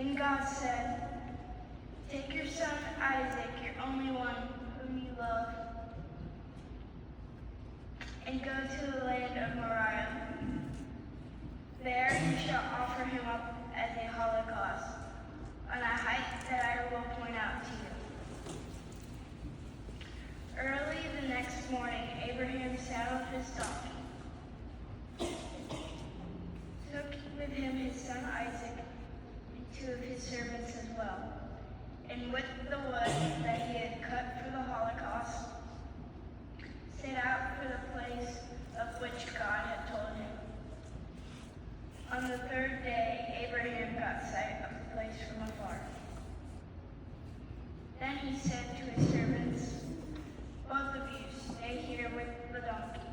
Then God said, "Take your son Isaac, your only one, whom you love, and go to the land of Moriah. There you shall offer him up as a holocaust on a height that I will point out to you." Early the next morning, Abraham saddled his donkey, took with him his son Isaac and two of his servants as well, and with the wood that he had cut for the holocaust, set out for the place of which God had told him. On the third day, Abraham got sight of the place from afar. Then he said to his servants, "Both of you stay here with the donkey,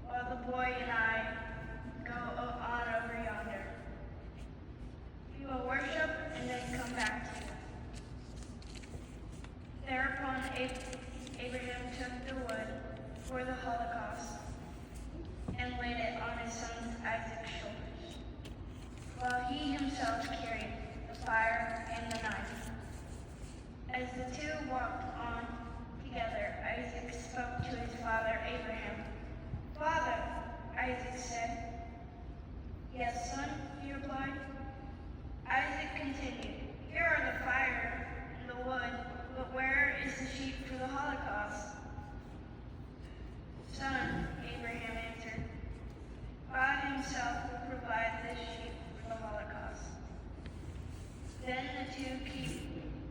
while the boy and I go on over yonder. We will worship and then come back to you." Thereupon Abraham took the wood for the holocaust and laid it on his son Isaac's shoulders, while he himself carried the fire and the knife. As the two walked on together, Isaac spoke to his father Abraham. "Father," Isaac said. "Yes, son," he replied. Isaac continued, "Here are the fire and the wood, but where is the sheep for the holocaust?" "Son," Abraham answered, "God himself will provide this sheep for the holocaust." Then the two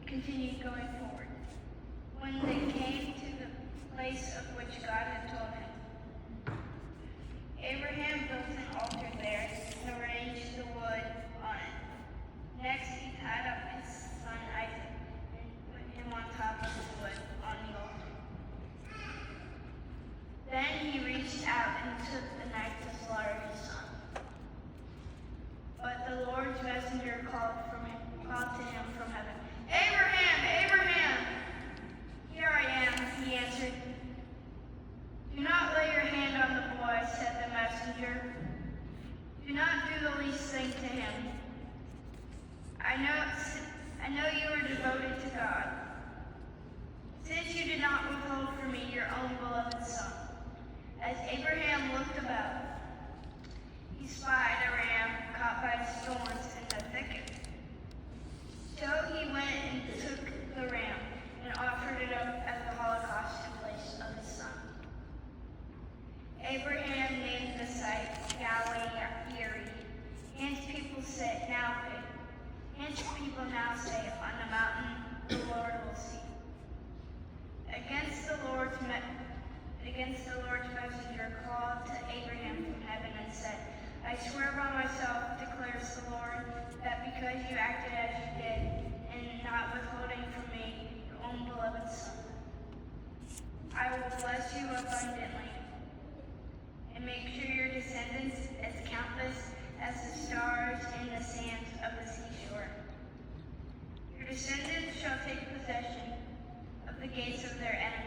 continued going forward. When they came to the place of which God had told him, Abraham built an altar there and arranged the wood on it. Next, he tied up his son Isaac and put him on top of the wood on the altar. Then he reached out and took the knife to slaughter his son. But the Lord's messenger called to him from heaven, "Abraham, Abraham!" "Here I am," he answered. "Do not lay your hand on the boy," said the messenger. "Do not do the least thing to him. I know you are devoted to God, since you did not withhold from me your own beloved son." As Abraham looked about, he spied a ram caught by its thorns in the thicket. So he went and took the ram and offered it up as a holocaust in place of his son. Abraham named the site Galilee. Hence people now say, "On the mountain the Lord will see." Against the Lord's messenger called to Abraham from heaven and said, "I swear by myself, declares the Lord, that because you acted as you did, and not withholding from me your own beloved son, I will bless you abundantly, and make sure your descendants as countless as the stars and the sands of the seashore. Your descendants shall take possession of the gates of their enemies.